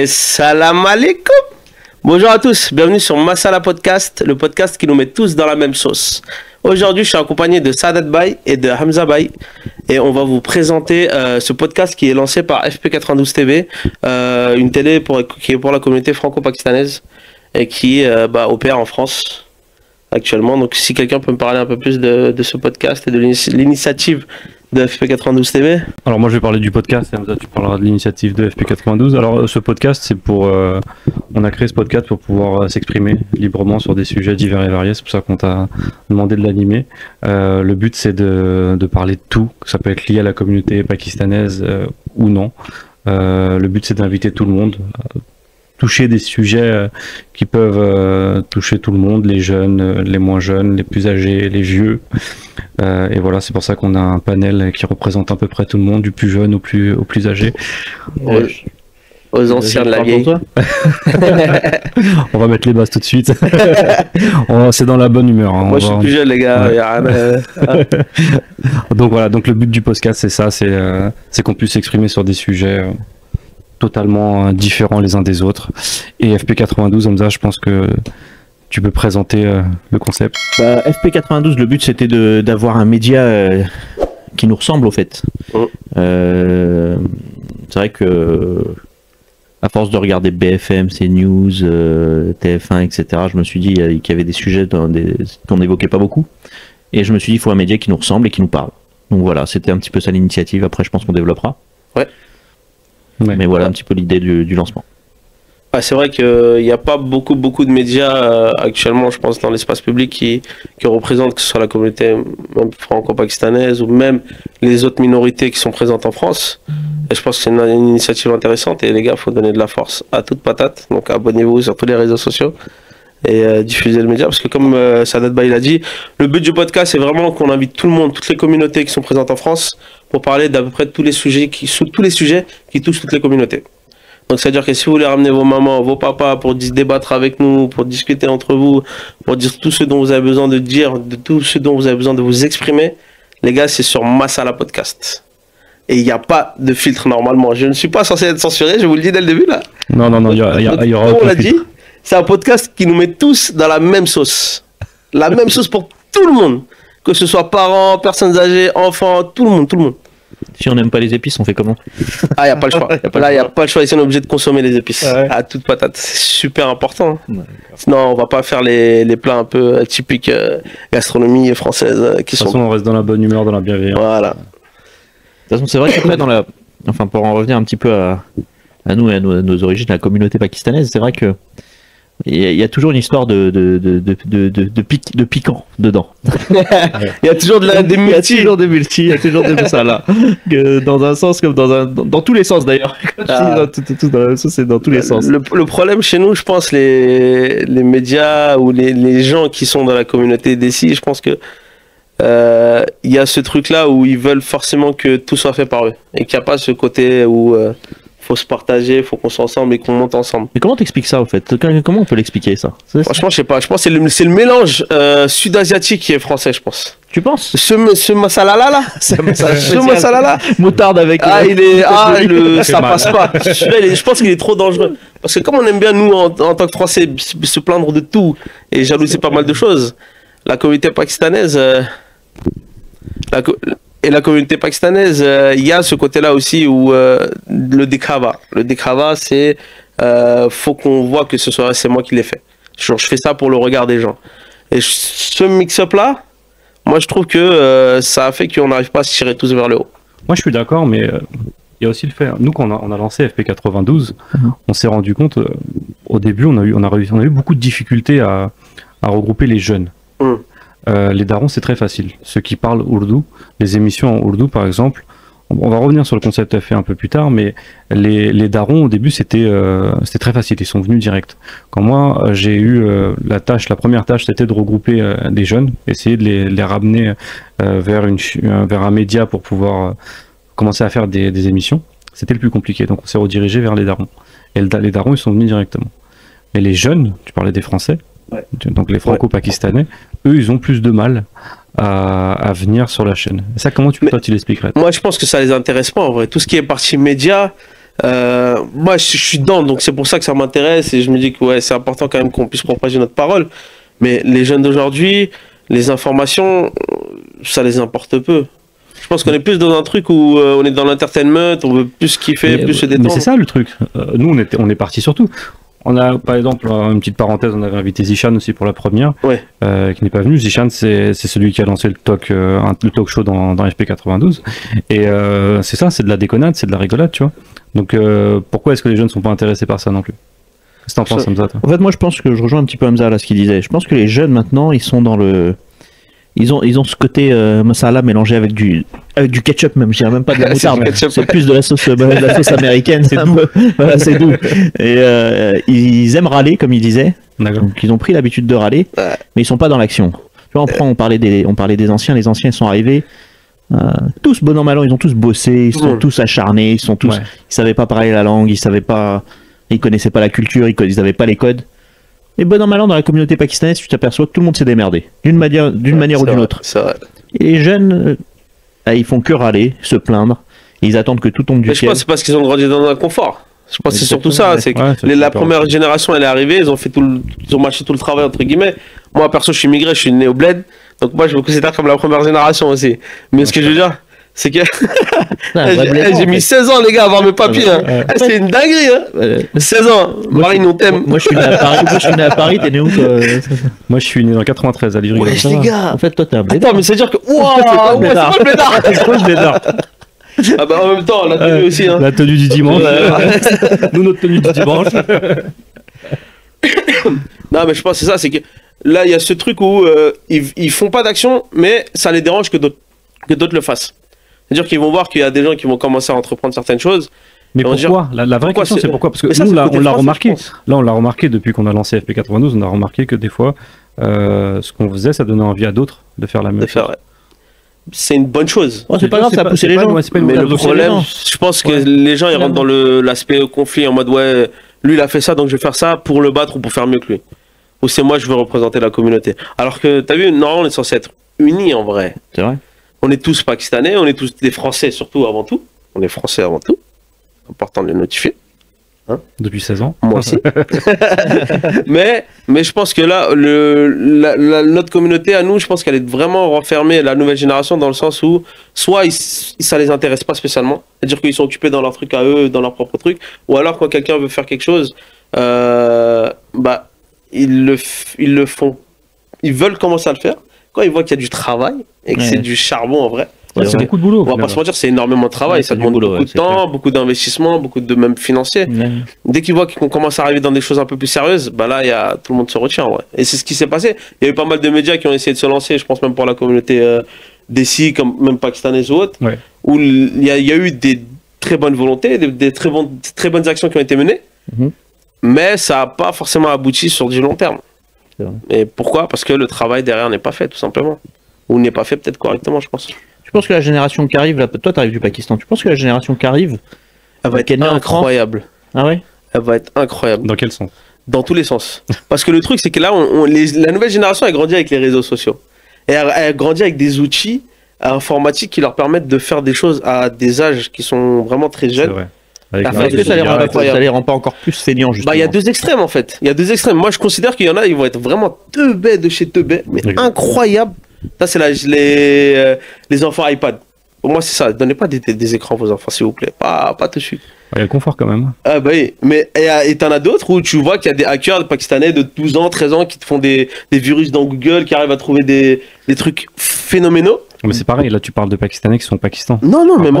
Et salam alaikum. Bonjour à tous, bienvenue sur Masala Podcast, le podcast qui nous met tous dans la même sauce. Aujourd'hui, je suis accompagné de Sadat Bay et de Hamza Bay et on va vous présenter ce podcast qui est lancé par FP92 TV, une télé qui est pour la communauté franco-pakistanaise et qui opère en France actuellement. Donc si quelqu'un peut me parler un peu plus de ce podcast et de l'initiative de FP92 TV. Alors moi je vais parler du podcast et Hamza tu parleras de l'initiative de FP92. Alors ce podcast c'est pour... on a créé ce podcast pour pouvoir s'exprimer librement sur des sujets divers et variés, c'est pour ça qu'on t'a demandé de l'animer. Le but c'est de parler de tout, ça peut être lié à la communauté pakistanaise ou non. Le but c'est d'inviter tout le monde, toucher des sujets qui peuvent toucher tout le monde, les jeunes, les moins jeunes, les plus âgés, les vieux. Et voilà, c'est pour ça qu'on a un panel qui représente à peu près tout le monde, du plus jeune au plus âgé. Aux anciens de la vieille. On va mettre les bases tout de suite. C'est dans la bonne humeur. Hein. Moi je suis plus jeune les gars. Donc voilà, donc le but du podcast c'est ça, c'est qu'on puisse s'exprimer sur des sujets totalement différents les uns des autres. Et FP92, Hamza, je pense que tu peux présenter le concept. FP92, le but c'était d'avoir un média qui nous ressemble au fait. C'est vrai que à force de regarder BFM, CNews, TF1, etc., je me suis dit qu'il y avait des sujets qu'on n'évoquait pas beaucoup. Et je me suis dit il faut un média qui nous ressemble et qui nous parle. Donc voilà, c'était un petit peu ça l'initiative. Après je pense qu'on développera. Ouais. Mais voilà un petit peu l'idée du lancement. C'est vrai qu'il n'y a pas beaucoup de médias actuellement, je pense, dans l'espace public qui représentent, que ce soit la communauté même franco-pakistanaise ou même les autres minorités qui sont présentes en France. Et je pense que c'est une initiative intéressante et les gars, il faut donner de la force à toute patate. Donc abonnez-vous sur tous les réseaux sociaux et diffusez le média. Parce que comme Sadat Bay l'a dit, le but du podcast, c'est vraiment qu'on invite tout le monde, toutes les communautés qui sont présentes en France pour parler d'à peu près de tous les sujets qui touchent toutes les communautés. Donc c'est-à-dire que si vous voulez ramener vos mamans, vos papas pour débattre avec nous, pour discuter entre vous, pour dire tout ce dont vous avez besoin de dire, de tout ce dont vous avez besoin de vous exprimer, les gars, c'est sur Masala Podcast. Et il n'y a pas de filtre normalement. Je ne suis pas censé être censuré, je vous le dis dès le début là. Non, il y aura on l'a dit, c'est un podcast qui nous met tous dans la même sauce. La même sauce pour tout le monde. Que ce soit parents, personnes âgées, enfants, tout le monde. Si on n'aime pas les épices, on fait comment? Il n'y a pas le choix. Là, il n'y a pas le choix. Ici, on est obligé de consommer les épices. Ouais. À toute patate. C'est super important. Sinon, on va pas faire les plats un peu typiques gastronomie française. De toute façon, on reste dans la bonne humeur, dans la bienveillance. Voilà. De toute façon, c'est vrai qu'après, pour en revenir un petit peu à nous et à nos origines, la communauté pakistanaise, c'est vrai que il y a toujours une histoire de piquant dedans. Il y a toujours des multi. Il y a toujours des ça là. Dans un sens comme dans tous les sens d'ailleurs. C'est dans tous les sens. Le problème chez nous, je pense, les médias ou les gens qui sont dans la communauté d'ici, je pense que il y a ce truc là où ils veulent forcément que tout soit fait par eux et qu'il n'y a pas ce côté où faut se partager, faut qu'on soit ensemble et qu'on monte ensemble. Mais comment t'expliques ça au fait? Comment on peut l'expliquer ça? Franchement, je sais pas. Je pense que c'est le mélange sud-asiatique qui est français, je pense. Tu penses? Ce masala là, ce masala là, moutarde avec. Ça passe pas. Je pense qu'il est trop dangereux. Parce que comme on aime bien nous en tant que Français se plaindre de tout et jalouser pas mal de choses, la communauté pakistanaise. La communauté pakistanaise, il y a ce côté-là aussi où le dekhava. Le dekhava, c'est faut qu'on voit que c'est moi qui l'ai fait. Genre, je fais ça pour le regard des gens. Et ce mix-up-là, moi je trouve que ça a fait qu'on n'arrive pas à se tirer tous vers le haut. Moi je suis d'accord, mais il y a aussi le fait. Nous, quand on a lancé FP92, on s'est rendu compte, au début, on a eu beaucoup de difficultés à regrouper les jeunes. Les darons, c'est très facile. Ceux qui parlent ourdou, les émissions en ourdou par exemple, on va revenir sur le concept fait un peu plus tard, mais les darons au début c'était très facile, ils sont venus direct. Quand moi j'ai eu la première tâche c'était de regrouper des jeunes, essayer de les ramener vers un média pour pouvoir commencer à faire des émissions, c'était le plus compliqué, donc on s'est redirigé vers les darons. Et les darons ils sont venus directement. Mais les jeunes, tu parlais des Français, donc les franco-pakistanais, eux ils ont plus de mal à venir sur la chaîne. Et ça, comment toi tu l'expliquerais? Moi je pense que ça les intéresse pas en vrai. Tout ce qui est partie média, moi, je suis dedans, donc c'est pour ça que ça m'intéresse et je me dis que ouais, c'est important quand même qu'on puisse propager notre parole. Mais les jeunes d'aujourd'hui, les informations, ça les importe peu. Je pense qu'on est plus dans un truc où on est dans l'entertainment, on veut plus kiffer, plus se détendre. Mais c'est ça le truc. Nous, on est parti sur tout. On a, par exemple, une petite parenthèse, on avait invité Zishan aussi pour la première, ouais. Qui n'est pas venu. Zishan, c'est celui qui a lancé le talk show dans FP92. Et c'est ça, c'est de la déconnade, c'est de la rigolade, tu vois. Donc pourquoi est-ce que les jeunes ne sont pas intéressés par ça non plus? Qu'est-ce que t'en penses, Hamza, toi? En fait, moi, je pense que je rejoins un petit peu Hamza là, ce qu'il disait. Je pense que les jeunes maintenant, ils sont dans le... Ils ont ce côté masala mélangé avec du ketchup même, je dirais même pas de la moutarde, c'est plus de la sauce américaine, c'est doux. Voilà, c'est doux. Et ils aiment râler comme ils disaient, donc ils ont pris l'habitude de râler, mais ils sont pas dans l'action. Tu vois, on parlait des anciens, les anciens ils sont arrivés, tous bon an mal an, ils ont tous bossé, ils sont tous acharnés, ils savaient pas parler la langue, ils connaissaient pas la culture, ils avaient pas les codes. Et bon an mal an, dans la communauté pakistanaise, tu t'aperçois que tout le monde s'est démerdé, d'une manière ou d'une autre. Et les jeunes, ils font que râler, se plaindre, et ils attendent que tout tombe du ciel. Je pense que c'est parce qu'ils ont grandi dans un confort. Je pense que c'est surtout ça. C'est que la première génération, elle est arrivée, ils ont marché tout le travail, entre guillemets. Moi, perso, je suis immigré, je suis né au bled, donc moi, je me considère comme la première génération aussi. Mais ce que je veux dire, c'est que j'ai mis 16 ans, les gars, à avoir mes papiers. C'est une dinguerie, hein. 16 ans. Marine, on t'aime. Moi, je suis né à Paris. T'es né où, toi? Moi, je suis né dans 93 à Livry. Ouais, les gars. En fait, toi, t'es un blédard. Attends, mais c'est à dire que. Waouh, c'est pas le blédard. C'est quoi le blédard? Ah bah en même temps, la tenue aussi. Hein. La tenue du dimanche. Nous, notre tenue du dimanche. Non, mais je pense que c'est ça, c'est que là, il y a ce truc où ils font pas d'action, mais ça les dérange que d'autres le fassent. C'est-à-dire qu'ils vont voir qu'il y a des gens qui vont commencer à entreprendre certaines choses. Mais pourquoi la vraie question, c'est pourquoi? Parce que nous, là, on l'a remarqué. Là, on l'a remarqué depuis qu'on a lancé FP92, on a remarqué que des fois, ce qu'on faisait, ça donnait envie à d'autres de faire la même chose. Ouais. C'est une bonne chose. Oh, c'est pas grave, ça a poussé les gens. Mais le problème, je pense que les gens, ils rentrent dans l'aspect conflit en mode, ouais, lui, il a fait ça, donc je vais faire ça pour le battre ou pour faire mieux que lui. Ou c'est moi, je veux représenter la communauté. Alors que, t'as vu, non, on est censé être unis en vrai. C'est vrai. On est tous pakistanais, on est tous des Français surtout avant tout. On est Français avant tout. Important de le notifier. Hein, depuis 16 ans. Moi aussi. mais je pense que là, notre communauté à nous, je pense qu'elle est vraiment renfermée, la nouvelle génération, dans le sens où soit ça les intéresse pas spécialement, c'est-à-dire qu'ils sont occupés dans leur truc à eux, dans leur propre truc, ou alors quand quelqu'un veut faire quelque chose, ils le font. Ils veulent commencer à le faire. Quand ils voient qu'il y a du travail et que c'est du charbon en vrai. Ouais, c'est beaucoup de boulot. On va pas se mentir, c'est énormément de travail. Ça demande beaucoup de temps, beaucoup d'investissement, beaucoup de même financier. Dès qu'ils voient qu'on commence à arriver dans des choses un peu plus sérieuses, bah là, tout le monde se retient. Ouais. Et c'est ce qui s'est passé. Il y a eu pas mal de médias qui ont essayé de se lancer, je pense même pour la communauté d'ici, comme même pakistanaise ou autre, où il y a eu des très bonnes volontés, des très bonnes actions qui ont été menées, mais ça n'a pas forcément abouti sur du long terme. Et pourquoi? Parce que le travail derrière n'est pas fait, tout simplement. Ou n'est pas fait peut-être correctement, je pense. Tu penses que la génération qui arrive, là, toi tu arrives du Pakistan, tu penses que la génération qui arrive, elle va être incroyable. Ah ouais? Elle va être incroyable. Dans quel sens? Dans tous les sens. Parce que le truc, c'est que là, la nouvelle génération, elle grandit avec les réseaux sociaux. Et elle grandit avec des outils informatiques qui leur permettent de faire des choses à des âges qui sont vraiment très jeunes. Est-ce que ça les rend pas encore plus feignants, justement? Il y a deux extrêmes en fait. Il y a deux extrêmes. Moi je considère qu'il y en a, ils vont être vraiment teubés de chez teubés, mais incroyables. Ça c'est les enfants iPad. Pour moi c'est ça. Donnez pas des écrans à vos enfants s'il vous plaît. Pas tout de suite. Il y a le confort quand même. Ah bah oui. Mais et t'en as d'autres où tu vois qu'il y a des hackers pakistanais de 12 ans, 13 ans qui te font des virus dans Google, qui arrivent à trouver des trucs phénoménaux. Mais c'est pareil, là tu parles de Pakistanais qui sont au Pakistan. Non, même en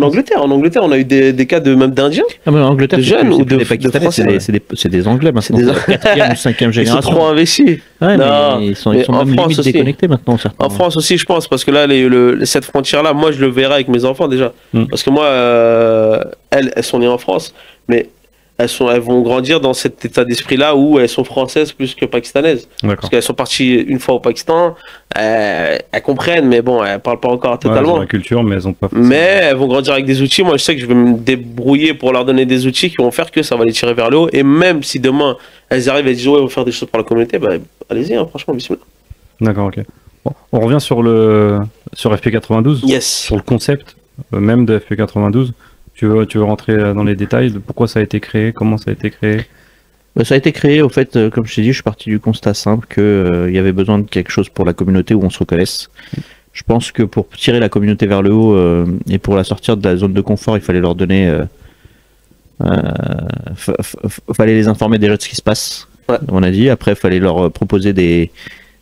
Angleterre. En Angleterre, on a eu des cas même d'Indiens. Ah, mais en Angleterre, de jeunes ou des Pakistanais, c'est des Anglais maintenant. C'est 4e ou 5e génération. Ils sont trop investis. Ouais, mais ils sont même limite déconnectés maintenant. Certains. En France aussi, je pense, parce que là, cette frontière-là, moi je le verrai avec mes enfants déjà. Parce que moi, elles sont nées en France, mais elles vont grandir dans cet état d'esprit-là où elles sont françaises plus que pakistanaises. Parce qu'elles sont parties une fois au Pakistan, elles comprennent, mais bon, elles parlent pas encore totalement. Elles ont la culture, mais elles ont pas. Mais elles vont grandir avec des outils. Moi, je sais que je vais me débrouiller pour leur donner des outils qui vont faire que ça va les tirer vers le haut. Et même si demain elles arrivent et disent ouais, on va faire des choses pour la communauté, bah, allez-y, hein, franchement, bismillah. D'accord, ok. Bon, on revient sur FP92. Yes. Sur le concept même de FP92. Tu veux rentrer dans les détails de pourquoi ça a été créé, comment ça a été créé? Ça a été créé, au fait, comme je t'ai dit, je suis parti du constat simple qu'il y avait besoin de quelque chose pour la communauté où on se reconnaisse. Je pense que pour tirer la communauté vers le haut et pour la sortir de la zone de confort, il fallait leur donner... fallait les informer déjà de ce qui se passe, on a dit. Après, il fallait leur proposer des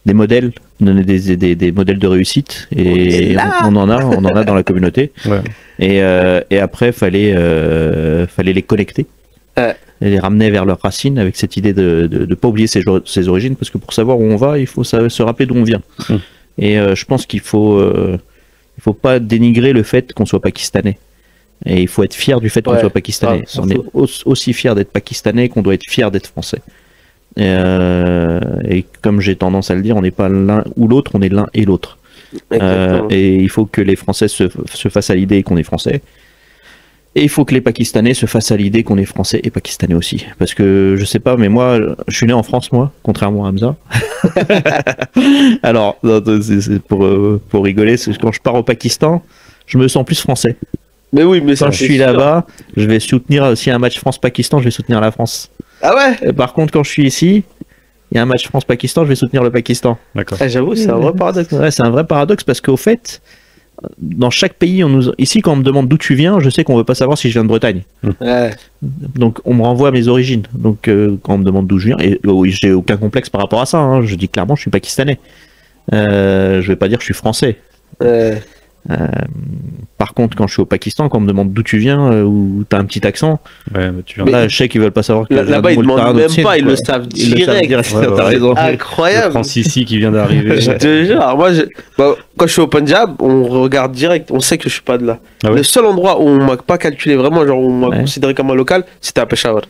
modèles, donner des modèles de réussite. Et on en a dans la communauté. Ouais. Et après, fallait les connecter. Et les ramener vers leurs racines avec cette idée de ne pas oublier ses origines, parce que pour savoir où on va, il faut se rappeler d'où on vient. Et je pense qu'il faut pas dénigrer le fait qu'on soit pakistanais. Et il faut être fier du fait qu'on soit pakistanais. On est aussi fier d'être pakistanais qu'on doit être fier d'être français. Et comme j'ai tendance à le dire, on n'est pas l'un ou l'autre, on est l'un et l'autre. Et il faut que les Français se fassent à l'idée qu'on est français. Et il faut que les Pakistanais se fassent à l'idée qu'on est français et pakistanais aussi. Parce que je sais pas, mais moi, je suis né en France, moi, contrairement à Hamza. Alors, c'est pour rigoler, c'est quand je pars au Pakistan, je me sens plus français. Mais oui, mais quand je suis là-bas, je vais soutenir, s'il y a un match France-Pakistan, je vais soutenir la France. Ah ouais? Et par contre, quand je suis ici, il y a un match France-Pakistan, je vais soutenir le Pakistan. D'accord. J'avoue, c'est un vrai paradoxe. Ouais, c'est un vrai paradoxe parce qu'au fait, dans chaque pays, ici, quand on me demande d'où tu viens, je sais qu'on veut pas savoir si je viens de Bretagne. Ouais. Donc, on me renvoie à mes origines. Donc, quand on me demande d'où je viens, et j'ai aucun complexe par rapport à ça, hein, je dis clairement, je suis pakistanais. Je vais pas dire que je suis français. Par contre, quand je suis au Pakistan, quand on me demande d'où tu viens, ou t'as un petit accent, là, je sais qu'ils veulent pas savoir que là-bas, ils demandent même pas, ils le savent direct. T'as raison. Incroyable. Francis qui vient d'arriver. Je te jure, moi, quand je suis au Punjab, on regarde direct, on sait que je suis pas de là. Ah ouais. Le seul endroit où on m'a pas calculé vraiment, genre où on m'a considéré comme un local, c'était à Peshawar.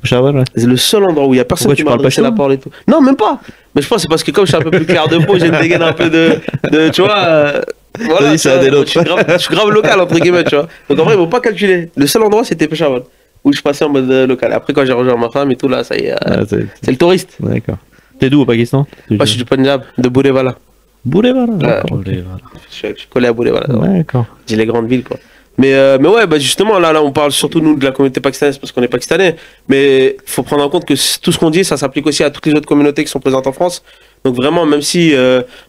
C'est le seul endroit où il y a personne. Pourquoi qui tu m'a parles pas adressé la parole et tout. Non, même pas. Mais je pense que c'est parce que comme je suis un peu plus clair de peau, j'ai une dégaine un peu de tu vois. Voilà, je suis grave local entre guillemets, tu vois. Donc en vrai, ils m'ont pas calculé. Le seul endroit, c'était Peshawar, où je passais en mode local. Après, quand j'ai rejoint ma femme et tout, là, ça y est, c'est le touriste. D'accord. T'es d'où au Pakistan? Moi, je suis du Punjab, de Burewala. Burewala, d'accord. Je suis collé à Burewala. D'accord. J'ai les grandes villes, quoi. Mais ouais, bah justement, là, on parle surtout, nous, de la communauté pakistanaise parce qu'on est pakistanais. Mais il faut prendre en compte que tout ce qu'on dit, ça s'applique aussi à toutes les autres communautés qui sont présentes en France. Donc vraiment, même si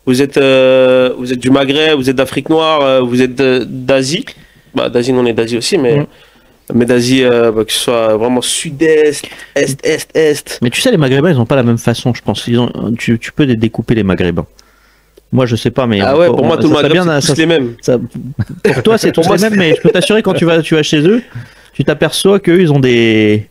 vous êtes du Maghreb, vous êtes d'Afrique noire, vous êtes d'Asie, bah d'Asie, nous on est d'Asie aussi, mais d'Asie, que ce soit vraiment sud-est, est. Mais tu sais, les Maghrébins, ils n'ont pas la même façon, je pense. Tu peux les découper, les Maghrébins. Moi, je sais pas, mais... Ah ouais, pour moi, tout le Maghreb, c'est tous les mêmes. Pour toi, c'est tous les mêmes, mais je peux t'assurer, quand tu vas chez eux, tu t'aperçois qu'eux, ils ont des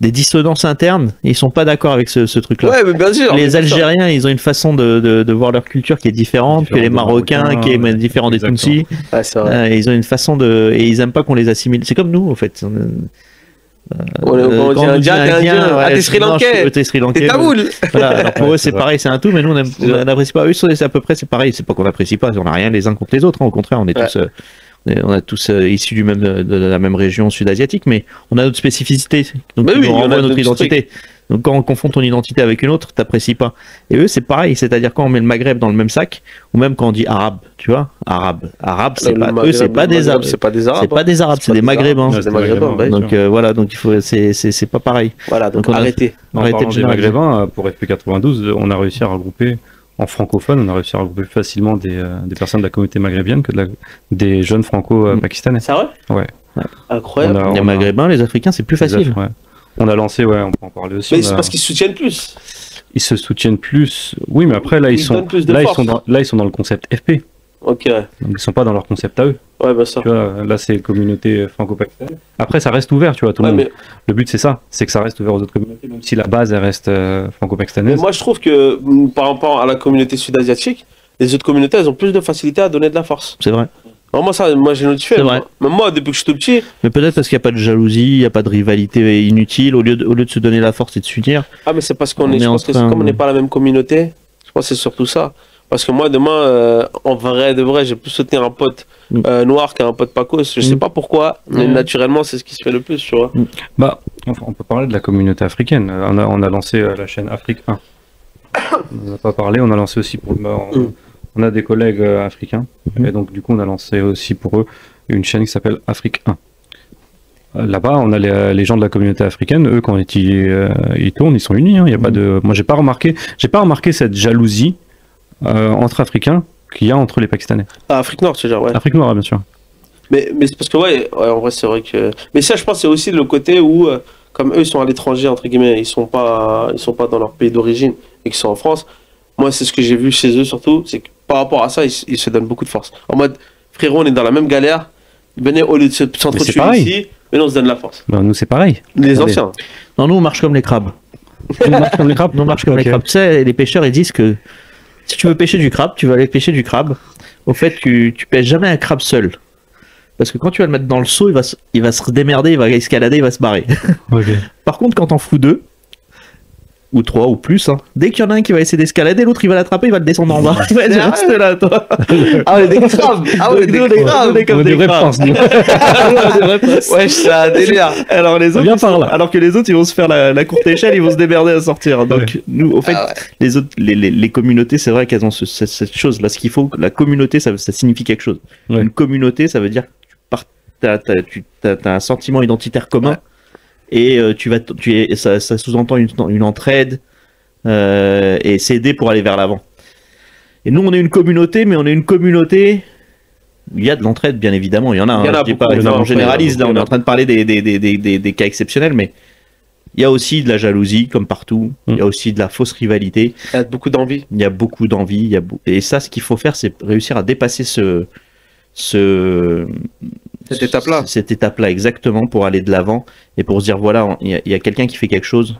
dissonances internes, et ils sont pas d'accord avec ce truc-là. Ouais, mais bien sûr. Les Algériens, ils ont une façon de voir leur culture qui est différente que les Marocains, qui est différente des Tutsis. Ouais, c'est vrai. Ils ont une façon de... Et ils aiment pas qu'on les assimile. C'est comme nous, en fait. On dit indien, t'es Sri Lankais, t'es Sri Lankais. T'es Tamoul. Voilà, alors pour eux c'est pareil, c'est un tout, mais nous on n'apprécie pas. Eux c'est à peu près c'est pareil, c'est pas qu'on n'apprécie pas, on n'a rien les uns contre les autres, hein, au contraire, on est tous issus de la même région sud-asiatique, mais on a notre spécificité, donc on renvoie notre identité. Donc quand on confond ton identité avec une autre, t'apprécies pas. Et eux c'est pareil, c'est-à-dire quand on met le Maghreb dans le même sac, ou même quand on dit arabe, tu vois, arabe, c'est pas eux, c'est pas des arabes, c'est pas des arabes, c'est pas des arabes, c'est des Maghrébins. Donc voilà, donc il faut, c'est pas pareil. Voilà, donc arrêtez. Arrêtez de Maghrébins. Pour FP92, on a réussi à regrouper en francophone, on a réussi à regrouper facilement des personnes de la communauté maghrébienne que des jeunes franco-pakistanais. C'est vrai? Ouais. Incroyable. Les Maghrébins, les Africains, c'est plus facile. On a lancé, on peut en parler aussi. Mais c'est parce qu'ils se soutiennent plus. Ils se soutiennent plus. Oui, mais après là ils sont dans le concept FP. Ok. Donc ils sont pas dans leur concept à eux. Ouais, bah ça. Tu vois, là c'est communauté franco-pakistanaise. Après ça reste ouvert, tu vois, tout le monde. Mais... Le but c'est ça, c'est que ça reste ouvert aux autres communautés, même si la base elle reste franco-pakistanaise. Moi je trouve que par rapport à la communauté sud-asiatique, les autres communautés elles ont plus de facilité à donner de la force. C'est vrai. Vraiment ça, moi j'ai notifié. C'est vrai. Même moi depuis que je suis tout petit. Mais peut-être parce qu'il n'y a pas de jalousie, il n'y a pas de rivalité inutile, au lieu de se donner la force et de s'unir. Ah mais c'est parce qu'on est, je pense que comme on n'est pas la même communauté, je pense que c'est surtout ça. Parce que moi demain, en vrai de vrai, j'ai plus soutenir un pote noir qu'un pote pacos. Je sais pas pourquoi, mais naturellement c'est ce qui se fait le plus, tu vois. Bah, enfin, on peut parler de la communauté africaine. On a lancé la chaîne Afrique 1. On n'a pas parlé, on a lancé aussi pour on a des collègues africains, et donc du coup on a lancé aussi pour eux une chaîne qui s'appelle Afrique 1. Là-bas, on a les gens de la communauté africaine, eux, quand ils tournent, ils sont unis. Hein. Il y a pas de... Moi, j'ai pas remarqué cette jalousie entre Africains qu'il y a entre les Pakistanais. Ah, Afrique Nord, tu veux dire, ouais. Afrique Nord, bien sûr. Mais c'est parce que, ouais, en vrai, c'est vrai que... Mais ça, je pense, c'est aussi le côté où, comme eux, ils sont à l'étranger, entre guillemets, ils sont pas dans leur pays d'origine et qu'ils sont en France. Moi, c'est ce que j'ai vu chez eux, surtout, c'est que par rapport à ça, ils se donnent beaucoup de force. En mode, frérot, on est dans la même galère, venez, au lieu de s'entretuer ici, mais non, on se donne la force. Ben, nous, c'est pareil. Les anciens. Non, nous, on marche comme les crabes. On marche comme les crabes. Nous, on marche comme les crabes. Tu sais, les pêcheurs, ils disent que si tu veux pêcher du crabe, tu vas aller pêcher du crabe. Au fait, tu pêches jamais un crabe seul. Parce que quand tu vas le mettre dans le seau, il va se démerder, il va escalader, il va se barrer. Okay. Par contre, quand t'en fous deux, ou trois, ou plus, hein, dès qu'il y en a un qui va essayer d'escalader, l'autre il va l'attraper, il va le descendre en bas. Tu vas dire, reste là, toi. Ah ouais, des crabes. Ah ouais, des crabes. On est comme des crabes. Ouais, c'est un délire. Alors, les autres, Viens par là. alors que les autres, ils vont se faire la courte échelle, ils vont se démerder à sortir. Donc, nous, au fait, les autres, les communautés, c'est vrai qu'elles ont cette chose-là. Ce qu'il faut, la communauté, ça signifie quelque chose. Ouais. Une communauté, ça veut dire que t'as un sentiment identitaire commun. Et ça sous-entend une entraide et s'aider pour aller vers l'avant. Et nous, on est une communauté, mais on est une communauté. Il y a de l'entraide, bien évidemment. Il y en a. Hein, je dis pas, on généralise. Là, on est en train de parler des cas exceptionnels, mais il y a aussi de la jalousie, comme partout. Il y a aussi de la fausse rivalité. Il y a beaucoup d'envie. Il y a beaucoup d'envie. Et ça, ce qu'il faut faire, c'est réussir à dépasser cette étape-là, exactement, pour aller de l'avant et pour se dire voilà, il y a quelqu'un qui fait quelque chose,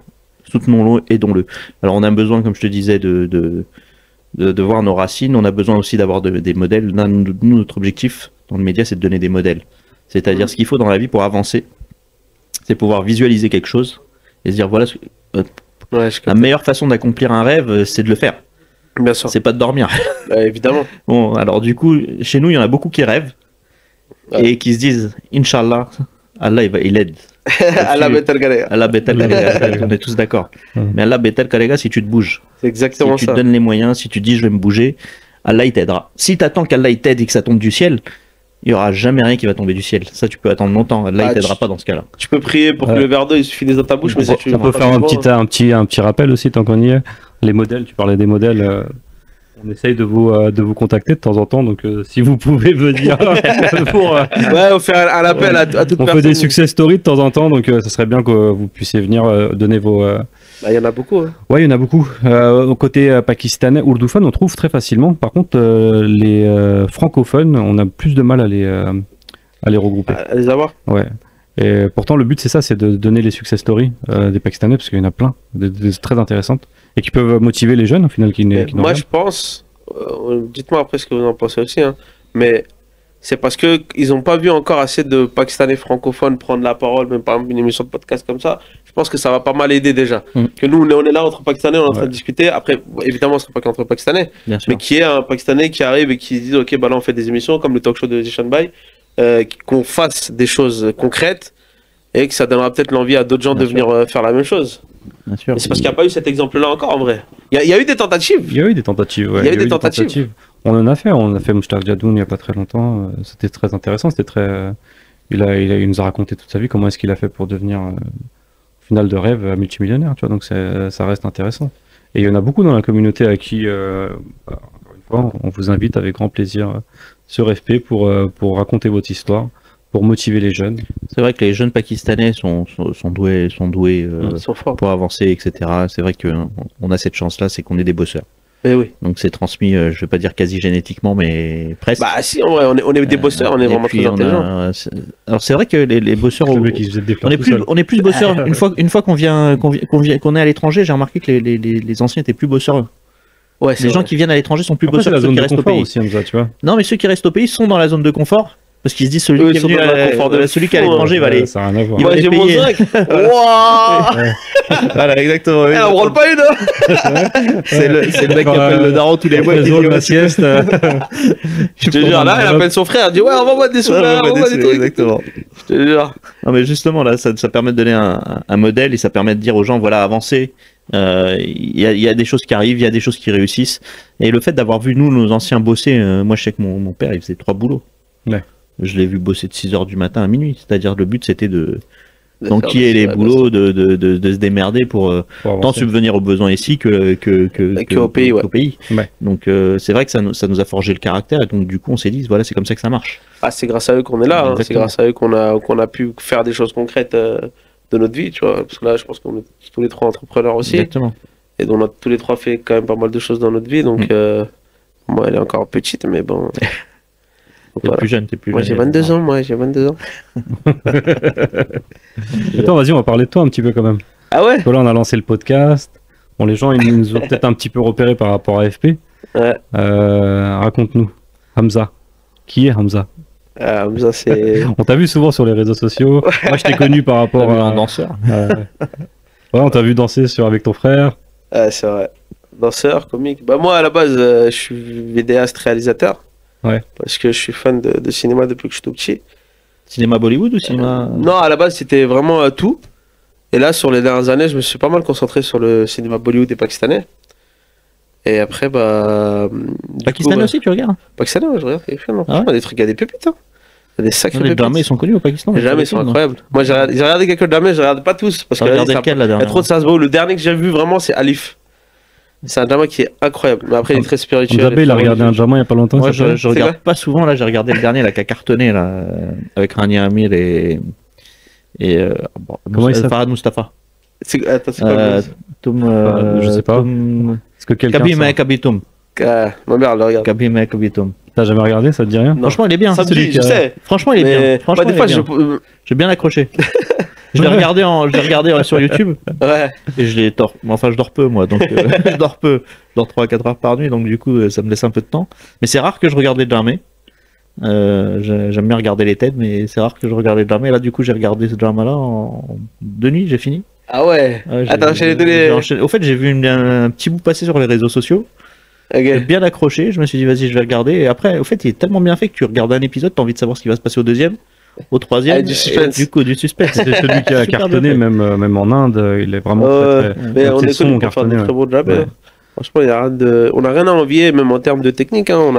soutenons-le, aidons-le. Alors on a besoin, comme je te disais, de voir nos racines, on a besoin aussi d'avoir des modèles. Notre objectif dans le média, c'est de donner des modèles. C'est-à-dire ce qu'il faut dans la vie pour avancer, c'est pouvoir visualiser quelque chose et se dire voilà, la meilleure façon d'accomplir un rêve, c'est de le faire. Bien sûr. C'est pas de dormir. Évidemment. Bon, alors du coup, chez nous, il y en a beaucoup qui rêvent. Et qui se disent, Inch'Allah, Allah il aide. Allah betal karega. Allah betal karega, on est tous d'accord. Mais Allah betal karega si tu te bouges. C'est exactement ça. Si tu te donnes les moyens, si tu dis je vais me bouger, Allah il t'aidera. Si tu attends qu'Allah il t'aide et que ça tombe du ciel, il n'y aura jamais rien qui va tomber du ciel. Ça tu peux attendre longtemps, Allah il t'aidera pas dans ce cas-là. Tu peux prier pour que le verre d'eau il se finisse dans ta bouche, mais on peut faire un petit rappel aussi tant qu'on y est. Les modèles, tu parlais des modèles. On essaye de vous contacter de temps en temps, donc si vous pouvez venir pour... on fait un appel à toute personne. On fait des success stories de temps en temps, donc ça serait bien que vous puissiez venir donner vos... Il y en a beaucoup. Hein. Ouais, il y en a beaucoup. Au côté pakistanais, ourdouphone, on trouve très facilement. Par contre, les francophones, on a plus de mal à les regrouper. À les avoir. Ouais. Et pourtant, le but, c'est ça, c'est de donner les success stories des Pakistanais, parce qu'il y en a plein, de très intéressantes, et qui peuvent motiver les jeunes, au final, moi, je pense, dites-moi après ce que vous en pensez aussi, hein, mais c'est parce qu'ils n'ont pas vu encore assez de Pakistanais francophones prendre la parole, même par exemple une émission de podcast comme ça. Je pense que ça va pas mal aider déjà. Que nous, on est là entre Pakistanais, on est en train de discuter. Après, évidemment, ce ne sera pas qu'entre Pakistanais, mais qui est un Pakistanais qui arrive et qui dit ok, bah là, on fait des émissions comme le talk show de Zishan Bhai. Qu'on fasse des choses concrètes et que ça donnera peut-être l'envie à d'autres gens de venir faire la même chose. Bien sûr. C'est parce qu'il n'y a pas eu cet exemple-là encore en vrai. Il y a eu des tentatives. Il y a eu des tentatives, ouais. Il y a eu des tentatives. On en a fait. On a fait Mushtaq Jadoun il n'y a pas très longtemps. C'était très intéressant. C'était très. Il nous a raconté toute sa vie comment est-ce qu'il a fait pour devenir au final de rêve multimillionnaire. Tu vois, donc ça reste intéressant. Et il y en a beaucoup dans la communauté à qui, encore une fois, on vous invite avec grand plaisir sur FP pour raconter votre histoire, pour motiver les jeunes. C'est vrai que les jeunes pakistanais sont doués pour avancer, etc. C'est vrai qu'on a cette chance-là, c'est qu'on est des bosseurs. Et oui. Donc c'est transmis, je vais pas dire quasi génétiquement, mais presque. Bah si, en vrai, on est des bosseurs, on est vraiment très intelligents. Alors c'est vrai que les bosseurs, on est plus bosseurs. une fois qu'on est à l'étranger, j'ai remarqué que les anciens étaient plus bosseurs. Ouais, les gens qui viennent à l'étranger sont plus bosseurs que ceux qui restent au pays. Aussi, tu vois. Non, mais ceux qui restent au pays sont dans la zone de confort. Parce qu'ils se disent celui qui est venu celui qui est à l'étranger va aller. Ça n'a rien à voir. Il va les payer. Voilà, exactement. Elle en branle pas une. C'est le mec qui appelle le daron tous les mois. Il dit ma sieste. Je te jure, là, il appelle son frère. Il dit ouais, envoie-moi des sous. Exactement. Je te jure. Non, mais justement, là, ça permet de donner un modèle et ça permet de dire aux gens voilà, avancez. Il y a des choses qui arrivent, il y a des choses qui réussissent. Et le fait d'avoir vu, nous, nos anciens bosser, moi, je sais que mon père, il faisait 3 boulots. Ouais. je l'ai vu bosser de 6h du matin à minuit. C'est-à-dire, le but, c'était d'enquiller les boulots, de se démerder pour tant subvenir aux besoins ici qu'au pays. Ouais. pays. Ouais. Donc c'est vrai que ça nous a forgé le caractère et donc du coup on s'est dit voilà, c'est comme ça que ça marche. Ah, c'est grâce à eux qu'on est là, hein. C'est grâce à eux qu'on a pu faire des choses concrètes de notre vie, tu vois. Parce que là je pense qu'on est tous les trois entrepreneurs aussi. Exactement. Et donc on a tous les trois fait quand même pas mal de choses dans notre vie, donc moi elle est encore petite mais bon. T'es plus jeune. Moi j'ai 22 ans, j'ai 22 ans. Attends, vas-y, on va parler de toi un petit peu quand même. Ah ouais? Parce que là, on a lancé le podcast. Bon, les gens, ils nous ont peut-être un petit peu repérés par rapport à FP. Ouais. Raconte-nous. Hamza. Qui est Hamza? Hamza, c'est... On t'a vu souvent sur les réseaux sociaux. Moi, je t'ai connu par rapport à un danseur. Ouais, on t'a vu danser avec ton frère. C'est vrai. Danseur, comique. Bah moi, à la base, je suis vidéaste réalisateur. Ouais. Parce que je suis fan de cinéma depuis que je suis tout petit. Cinéma Bollywood ou cinéma... Non, à la base, c'était vraiment tout. Et là, sur les dernières années, je me suis pas mal concentré sur le cinéma Bollywood et pakistanais. Et après, bah... Pakistanais aussi, tu regardes? Pakistanais, ouais, je regarde quelques films. Ah ouais. Des trucs, il y a des pépites. Hein. Il y a des sacrés pépites. Les dramas, ils sont connus au Pakistan. Les dramas, ils sont incroyables. Moi, j'ai regardé quelques dramas, je regarde pas tous. Parce que lequel, la dernière? Il y a trop de Sasbo. Le dernier que j'ai vu, vraiment, c'est Alif. C'est un drama qui est incroyable, mais après il est très spirituel. Zabé, il a regardé un drama il y a pas longtemps. Moi je regarde pas souvent, là j'ai regardé le dernier là, qui a cartonné là, avec Rani Amir et comment il s'appelle? Farhad Mustafa. C'est quoi je sais pas. Est-ce que quelqu'un Kabitum. Ma mère le regarde. Kabitum. T'as jamais regardé, ça te dit rien? Non. Franchement il est bien. Ça me dit, je sais. Franchement il est bien. Franchement, des fois j'ai bien accroché. Je l'ai regardé sur YouTube. Ouais. Et je l'ai enfin je dors peu moi, donc je dors peu. Je dors 3 à 4 heures par nuit, donc du coup ça me laisse un peu de temps. Mais c'est rare que je regarde les dramas. J'aime bien regarder les TED, mais c'est rare que je regarde les dramas. Et là du coup j'ai regardé ce drama là en 2 nuits, j'ai fini. Ah ouais. Attends, Au fait j'ai vu un petit bout passer sur les réseaux sociaux. Okay. J'ai bien accroché, je me suis dit vas-y je vais regarder. Et après au fait il est tellement bien fait que tu regardes un épisode, t'as envie de savoir ce qui va se passer au deuxième. Au troisième, du suspense. Du coup, du suspense. C'est celui qui a cartonné, même en Inde, il est vraiment très mais on est connu pour faire de très beaux jobs. Ouais. Franchement, on n'a rien à envier, même en termes de technique. Hein,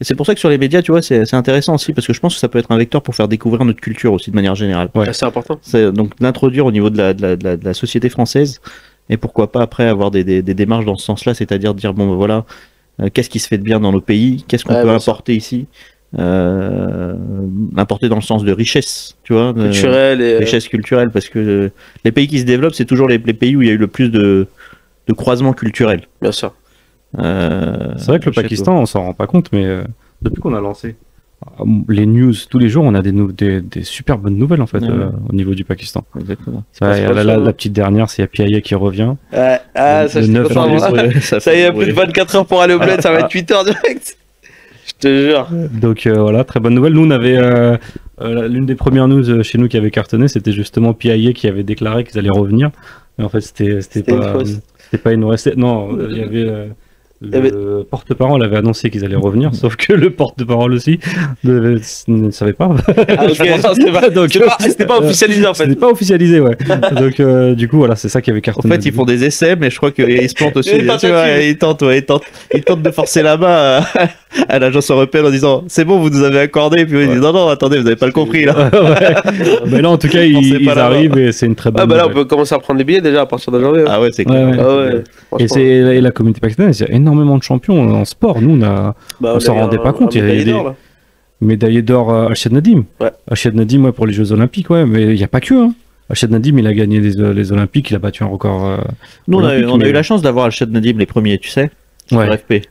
Et c'est pour ça que sur les médias, tu vois, c'est intéressant aussi, parce que je pense que ça peut être un vecteur pour faire découvrir notre culture aussi, de manière générale. Ouais. C'est important. Donc, d'introduire au niveau de la société française, et pourquoi pas après avoir des démarches dans ce sens-là, c'est-à-dire de dire, bon, ben voilà, qu'est-ce qui se fait de bien dans nos pays, qu'est-ce qu'on peut apporter ici. Importer dans le sens de richesse, tu vois, richesse culturelle, parce que les pays qui se développent, c'est toujours les pays où il y a eu le plus de croisements culturels. Bien sûr. C'est vrai que le Pakistan, on s'en rend pas compte, mais depuis qu'on a lancé les news tous les jours, on a des super bonnes nouvelles en fait au niveau du Pakistan. Exactement. La petite dernière, c'est Piaillet qui revient. Ça y est, plus de 24 heures pour aller au bled, ça va être 8 heures direct. Je te jure. Donc voilà, très bonne nouvelle. Nous, on avait l'une des premières news chez nous qui avait cartonné, c'était justement PIA qui avait déclaré qu'ils allaient revenir. Mais en fait, c'était pas une recette. Non, il y avait le porte-parole avait annoncé qu'ils allaient revenir, sauf que le porte-parole aussi ne savait pas. Ah, ok, c'était pas officialisé en fait. C'était pas officialisé, ouais. Donc du coup, voilà, c'est ça qui avait cartonné. En fait, ils font des essais, mais je crois qu'ils se plantent aussi. Ils tentent de forcer la main à l'agence européenne en disant c'est bon, vous nous avez accordé, puis ils disent non, attendez, vous avez pas le compris là. Mais là, en tout cas, ils arrivent et c'est une très bonne. Ah bah là, on peut commencer à prendre des billets déjà à partir de janvier. Ah ouais, c'est clair. Et la communauté pakistanaise, il y a énormément de champions en sport. Nous, on s'en rendait pas compte. Il y a des médaillés d'or Arshad Nadim. Arshad Nadim, pour les Jeux Olympiques, mais il n'y a pas que. Arshad Nadim, il a gagné les Olympiques, il a battu un record. Nous, on a eu la chance d'avoir Arshad Nadim les premiers, tu sais, sur FP.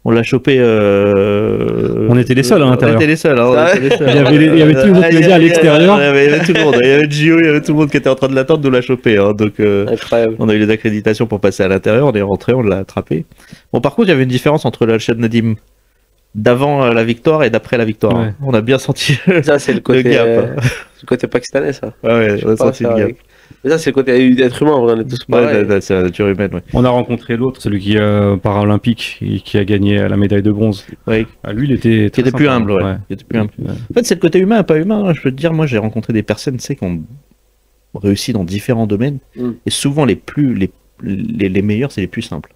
On l'a chopé. On était les seuls à l'intérieur. On était les seuls. Il y avait tous les autres médias à l'extérieur. Il y avait tout le monde. Il y avait Gio, il y avait tout le monde qui était en train de l'attendre de la choper. Donc, on a eu les accréditations pour passer à l'intérieur. On est rentré, on l'a attrapé. Bon, par contre, il y avait une différence entre l'Arshad Nadim d'avant la victoire et d'après la victoire. Ouais. On a bien senti. Ça, c'est le côté pakistanais, ça. Ouais, on a senti le gap. Mais ça, c'est le côté d'être humain, on est tous pareils. C'est la nature humaine, ouais. On a rencontré l'autre, celui qui est paralympique et qui a gagné la médaille de bronze. Oui. Lui, il était très plus humble, ouais. Il était plus humble. En fait, c'est le côté humain, pas humain. Je peux te dire, moi, j'ai rencontré des personnes, tu sais, qui ont réussi dans différents domaines. Et souvent, les meilleurs, c'est les plus simples.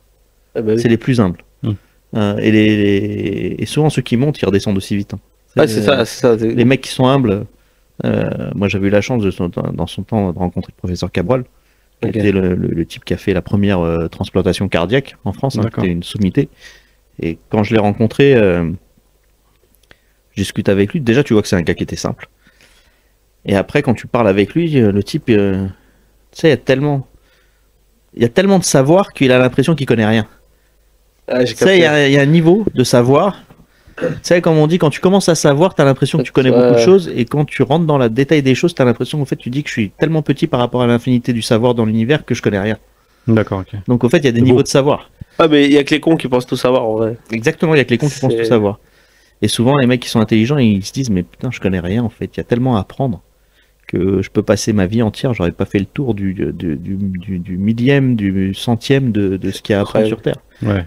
Ah bah oui. C'est les plus humbles. Et souvent, ceux qui montent, ils redescendent aussi vite. Ah, c'est ça. Les mecs qui sont humbles. Moi, j'avais eu la chance dans son temps de rencontrer le professeur Cabral, qui était le type qui a fait la première transplantation cardiaque en France, hein, c'était une sommité. Et quand je l'ai rencontré, je discute avec lui. Déjà, tu vois que c'est un gars qui était simple. Et après, quand tu parles avec lui, le type, tu sais, il y a tellement de savoir qu'il a l'impression qu'il connaît rien. Ah, tu sais, il y a un niveau de savoir. Tu sais, comme on dit, quand tu commences à savoir, tu as l'impression que tu connais beaucoup de choses, et quand tu rentres dans le détail des choses, tu as l'impression qu'en fait, tu dis que je suis tellement petit par rapport à l'infinité du savoir dans l'univers que je connais rien. D'accord, ok. Donc, au fait, il y a des niveaux de savoir. Ah, mais il y a que les cons qui pensent tout savoir, en vrai. Exactement, il y a que les cons qui pensent tout savoir. Et souvent, les mecs qui sont intelligents, ils se disent, mais putain, je connais rien, en fait, il y a tellement à apprendre que je peux passer ma vie entière, j'aurais pas fait le tour du millième, du centième de ce qu'il y a à apprendre sur Terre. Ouais.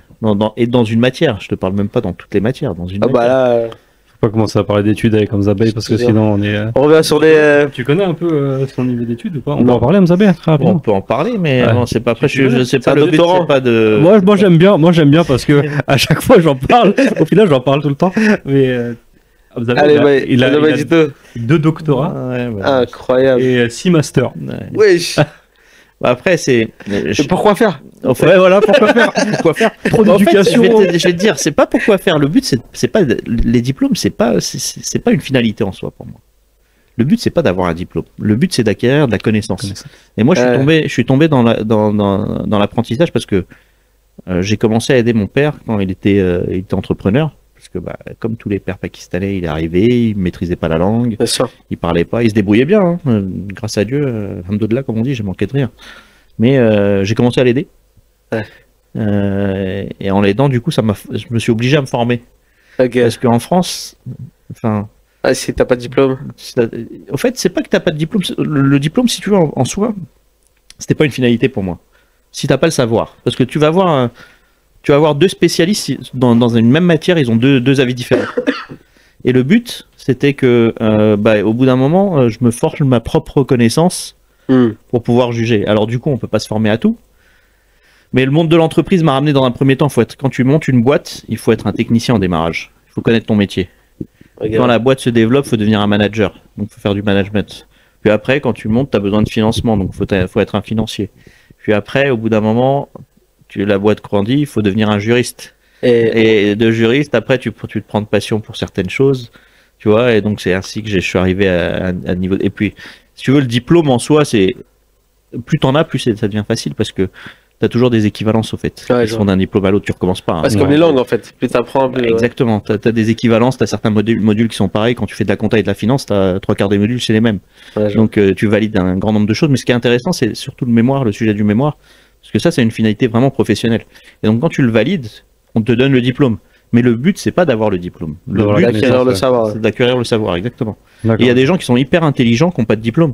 Et dans une matière, je te parle même pas dans toutes les matières, dans une matière. Bah là... Faut pas commencer à parler d'études avec Hamza Bey parce que sinon on est... On revient sur les... Tu connais un peu son niveau d'études ou pas? On peut en parler, Hamza Bey, très rapidement. On peut en parler, mais non, c'est pas après, je sais pas, le but, c'est pas de... Moi j'aime bien parce que à chaque fois j'en parle, au final j'en parle tout le temps, mais... Allez, il a 2 doctorats, incroyable, et 6 masters. Wesh. Bah après, c'est. Pourquoi faire? En fait, ouais, voilà, pourquoi faire? Pourquoi faire? Trop d'éducation. En fait, je vais te dire, c'est pas pourquoi faire. Le but, c'est pas les diplômes, c'est pas une finalité en soi pour moi. Le but, c'est pas d'avoir un diplôme. Le but, c'est d'acquérir de la connaissance. Et moi, je suis tombé dans l'apprentissage parce que j'ai commencé à aider mon père quand il était entrepreneur. Parce que comme tous les pères pakistanais, il est arrivé, il maîtrisait pas la langue, il parlait pas, il se débrouillait bien, hein. Grâce à Dieu, alhamdoulilah, comme on dit, j'ai manqué de rien. Mais j'ai commencé à l'aider. Et en l'aidant, du coup, je me suis obligé à me former. Parce qu'en France, enfin... si t'as pas de diplôme. Au fait, c'est pas que t'as pas de diplôme. Le diplôme, si tu veux, en soi, c'était pas une finalité pour moi. Si t'as pas le savoir. Parce que tu vas avoir 2 spécialistes dans une même matière, ils ont deux avis différents. Et le but, c'était que, au bout d'un moment, je me forge ma propre connaissance pour pouvoir juger. Alors du coup, on peut pas se former à tout. Mais le monde de l'entreprise m'a ramené dans un premier temps. Quand tu montes une boîte, il faut être un technicien en démarrage. Il faut connaître ton métier. Quand la boîte se développe, il faut devenir un manager. Donc, il faut faire du management. Puis après, quand tu montes, tu as besoin de financement. Donc, il faut être un financier. Puis après, au bout d'un moment... la boîte grandit, il faut devenir un juriste. Et de juriste, après, tu te prends de passion pour certaines choses, tu vois, et donc c'est ainsi que je suis arrivé à un niveau... Et puis, si tu veux, le diplôme en soi, c'est... Plus t'en as, plus ça devient facile, parce que t'as toujours des équivalences, au fait. Ils sont d'un diplôme à l'autre, tu recommences pas. Hein. C'est comme les langues, en fait. Plus t'apprends, plus... Exactement. T'as des équivalences, t'as certains modules qui sont pareils. Quand tu fais de la compta et de la finance, t'as 3/4 des modules, c'est les mêmes. Donc, tu valides un grand nombre de choses. Mais ce qui est intéressant, c'est surtout le sujet du mémoire. Parce que ça, c'est une finalité vraiment professionnelle. Et donc, quand tu le valides, on te donne le diplôme. Mais le but, c'est pas d'avoir le diplôme. Le but, d'acquérir le savoir. C'est d'acquérir le savoir, exactement. Et il y a des gens qui sont hyper intelligents, qui n'ont pas de diplôme.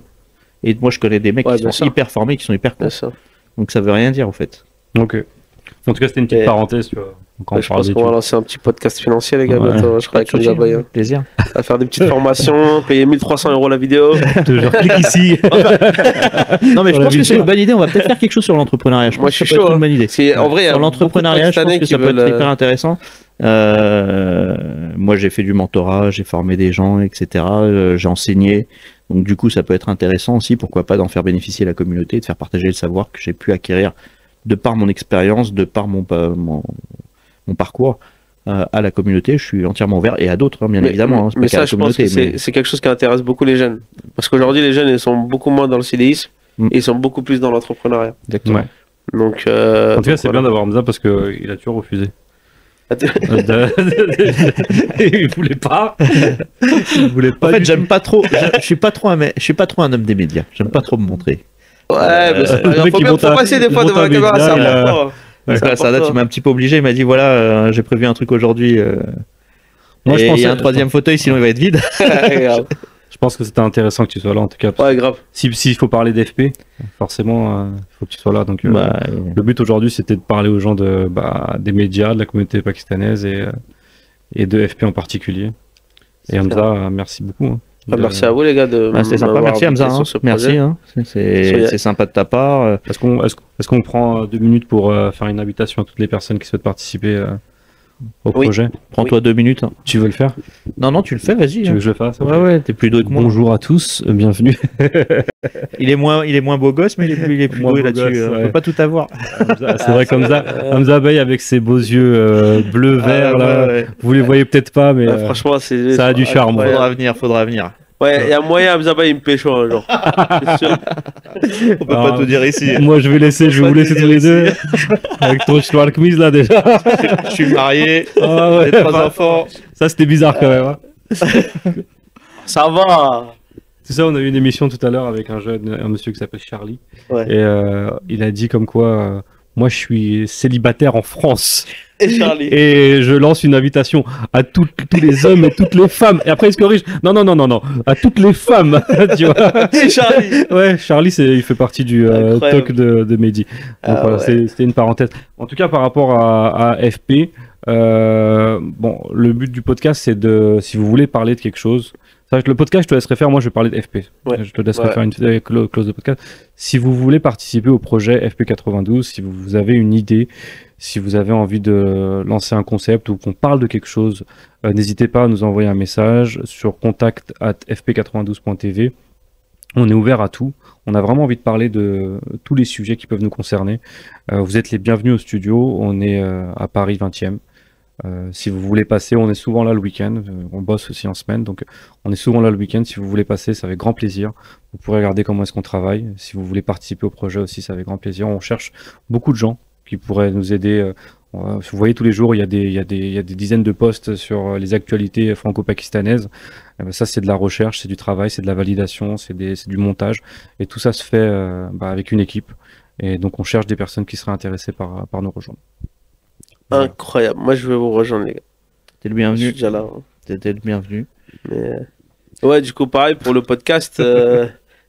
Et moi, je connais des mecs qui sont hyper formés, qui sont hyper cons. Donc, ça veut rien dire, en fait. Ok. En tout cas, c'était une petite parenthèse, tu vois. Je pense qu'on va lancer un petit podcast financier, les gars. Je crois avec Hamza Bey. Plaisir. À faire des petites formations, payer 1300 € la vidéo. Clique ici. Non, mais je pense que c'est une bonne idée. On va peut-être faire quelque chose sur l'entrepreneuriat. Moi, je suis chaud. Une bonne idée. En vrai, sur l'entrepreneuriat, je pense que ça peut être hyper intéressant. Moi, j'ai fait du mentorat, j'ai formé des gens, etc. J'ai enseigné. Donc, du coup, ça peut être intéressant aussi. Pourquoi pas d'en faire bénéficier la communauté, de faire partager le savoir que j'ai pu acquérir de par mon expérience, de par mon parcours à la communauté. Je suis entièrement ouvert, et à d'autres, bien évidemment. Mais ça, je pense que c'est quelque chose qui intéresse beaucoup les jeunes. Parce qu'aujourd'hui, les jeunes, ils sont beaucoup moins dans le CDI, et ils sont beaucoup plus dans l'entrepreneuriat. Exactement. Ouais. Donc, en tout cas, c'est bien d'avoir Hamza parce qu'il a toujours refusé. Il voulait pas. En fait, j'aime pas trop. Je suis pas trop un homme des médias. J'aime pas trop me montrer. Ouais, mais faut passer des fois devant la caméra, c'est important. Ça date, il m'a un petit peu obligé. Il m'a dit voilà, j'ai prévu un truc aujourd'hui. Moi, je pense qu'il y a un 3e fauteuil, sinon il va être vide. Je pense que c'était intéressant que tu sois là, en tout cas. Ouais, grave. S'il faut parler d'FP, forcément, il faut que tu sois là. Donc, le but aujourd'hui, c'était de parler aux gens des médias, de la communauté pakistanaise et de FP en particulier. Et Hamza, merci beaucoup. Hein. Merci à vous, les gars. C'était sympa. Merci, Hamza. Merci. C'est sympa de ta part. Est-ce qu'on prend 2 minutes pour faire une invitation à toutes les personnes qui souhaitent participer au projet. Prends-toi 2 minutes. Hein. Tu veux le faire? Non, tu le fais, vas-y. Tu veux que je le fasse? Ouais, t'es plus doué que moi. Bonjour à tous, bienvenue. Il est moins beau gosse, mais il est plus doué là-dessus. On peut pas tout avoir. C'est vrai, comme ça. Hamza Bey avec ses beaux yeux bleu-vert, là. Ouais. Vous les voyez peut-être pas, mais franchement, ça a du charme. Faudra venir. Ouais, il y a moyen, Hamza Bey, il me pécho un jour. On peut pas tout dire ici. Moi, je vais vous laisser tous les deux. Avec ton Schwarkmise, là, déjà. Je suis marié. J'ai 3 enfants. Ça, c'était bizarre quand même. Hein. Ça va. C'est ça, on a eu une émission tout à l'heure avec un monsieur qui s'appelle Charlie. Ouais. Et il a dit comme quoi, moi, je suis célibataire en France. Et Charlie. Et je lance une invitation à tous les hommes et toutes les femmes. Et après, il se corrige. Non. À toutes les femmes. Tu vois. Et Charlie. Ouais, Charlie, il fait partie du talk de Mehdi. Donc voilà, c'était une parenthèse. En tout cas, par rapport à FP, le but du podcast, c'est si vous voulez parler de quelque chose. Le podcast, je te laisserai faire. Moi, je vais parler de FP. Ouais. Je te laisserai faire une clause de podcast. Si vous voulez participer au projet FP92, si vous avez une idée, si vous avez envie de lancer un concept ou qu'on parle de quelque chose, n'hésitez pas à nous envoyer un message sur contact@fp92.tv. On est ouvert à tout. On a vraiment envie de parler de tous les sujets qui peuvent nous concerner. Vous êtes les bienvenus au studio. On est à Paris 20e. Si vous voulez passer, on est souvent là le week-end. On bosse aussi en semaine, donc on est souvent là le week-end. Si vous voulez passer, c'est avec grand plaisir. Vous pourrez regarder comment est-ce qu'on travaille. Si vous voulez participer au projet aussi, c'est avec grand plaisir. On cherche beaucoup de gens qui pourraient nous aider. Vous voyez, tous les jours, il y a des dizaines de posts sur les actualités franco-pakistanaises. Ça, c'est de la recherche, c'est du travail, c'est de la validation, c'est du montage. Et tout ça se fait avec une équipe. Et donc, on cherche des personnes qui seraient intéressées par nous rejoindre. Incroyable. Moi, je vais vous rejoindre, les gars. T'es le bienvenu. Je suis déjà là. Hein. T'es le bienvenu. Mais... Ouais, du coup, pareil, pour le podcast,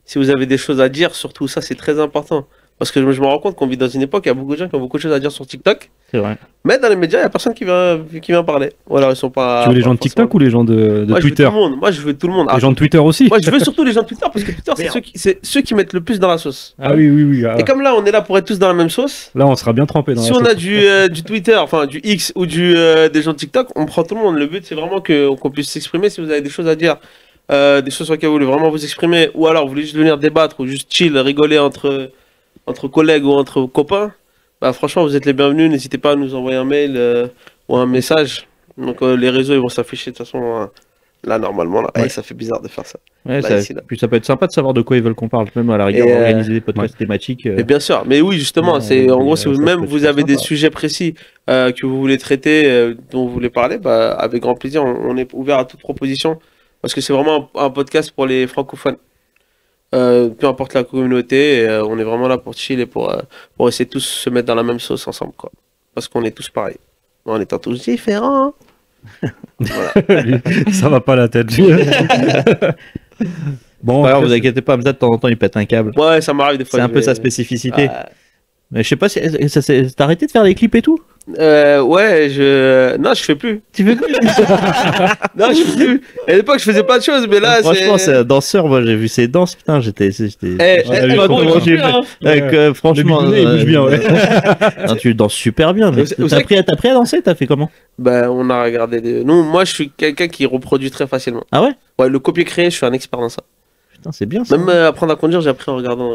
si vous avez des choses à dire, surtout ça, c'est très important. Parce que je me rends compte qu'on vit dans une époque, il y a beaucoup de gens qui ont beaucoup de choses à dire sur TikTok. C'est vrai. Mais dans les médias, il n'y a personne qui vient parler. Voilà, ils sont pas. Tu veux les gens de TikTok ou les gens de Twitter? Moi, je veux tout le monde. Les gens de Twitter aussi? Moi, je veux surtout les gens de Twitter parce que Twitter, c'est ceux qui mettent le plus dans la sauce. Ah oui. Et comme là, on est là pour être tous dans la même sauce. Là, on sera bien trempés dans la sauce. Si on a du Twitter, enfin du X ou des gens de TikTok, on prend tout le monde. Le but, c'est vraiment qu'on puisse s'exprimer. Si vous avez des choses à dire, des choses sur lesquelles vous voulez vraiment vous exprimer, ou alors vous voulez juste venir débattre ou juste chill, rigoler entre collègues ou entre copains, franchement, vous êtes les bienvenus. N'hésitez pas à nous envoyer un mail ou un message. Donc, les réseaux, ils vont s'afficher de toute façon là, normalement. Là. Ouais. Ça fait bizarre de faire ça. Ouais, là. Puis ça peut être sympa de savoir de quoi ils veulent qu'on parle. Même à la rigueur, organiser des podcasts thématiques. Mais bien sûr. Mais oui, justement, en gros, si vous avez des sujets précis que vous voulez traiter, dont vous voulez parler, avec grand plaisir, on est ouvert à toute proposition. Parce que c'est vraiment un podcast pour les francophones. Peu importe la communauté, on est vraiment là pour chill et pour essayer de tous se mettre dans la même sauce ensemble, quoi. Parce qu'on est tous pareils. En étant tous différents. Voilà. Ça va pas la tête. Bon, alors, vous inquiétez pas, Hamza, de temps en temps, il pète un câble. Ouais, ça m'arrive des fois. C'est un peu sa spécificité. Mais je sais pas si t'as arrêté de faire des clips et tout? Ouais, non, je fais plus. Tu fais plus? Non, je fais plus. À l'époque, je faisais pas de choses, mais là, franchement, c'est un danseur. Moi, j'ai vu ses danses. Putain, franchement, il bouge bien, ouais. Non, tu danses super bien. Mais t'as appris à danser? T'as fait comment? On a regardé moi, je suis quelqu'un qui reproduit très facilement. Ah ouais? Ouais, le copier-créer, je suis un expert dans ça. Putain, c'est bien ça. Même apprendre à conduire, j'ai appris en regardant.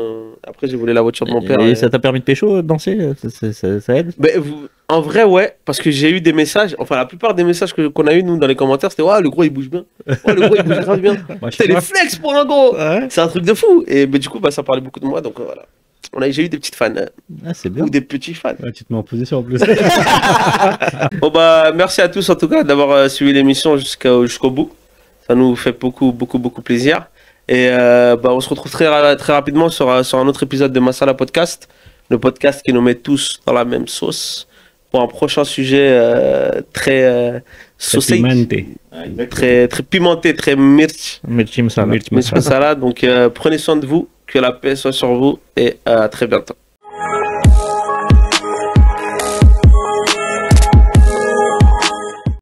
Après, j'ai volé la voiture de mon père. Et ça t'a permis de pécho, de danser? Ça aide? En vrai, ouais, parce que j'ai eu des messages. Enfin, la plupart des messages qu'on a eu, nous, dans les commentaires, c'était le gros, il bouge bien. Le gros, il bouge grave bien. C'était les flex pour un gros. Ouais. C'est un truc de fou. Et du coup, ça parlait beaucoup de moi. Donc voilà. J'ai eu des petites fans. C'est bien. Ou des petits fans. Ouais, tu te mets en position en plus. Bon, merci à tous, en tout cas, d'avoir suivi l'émission jusqu'au bout. Ça nous fait beaucoup, beaucoup, beaucoup plaisir. Et on se retrouve très rapidement sur un autre épisode de Masala Podcast, le podcast qui nous met tous dans la même sauce pour un prochain sujet très saucé, très pimenté, très mirch masala. Donc prenez soin de vous, que la paix soit sur vous et à très bientôt.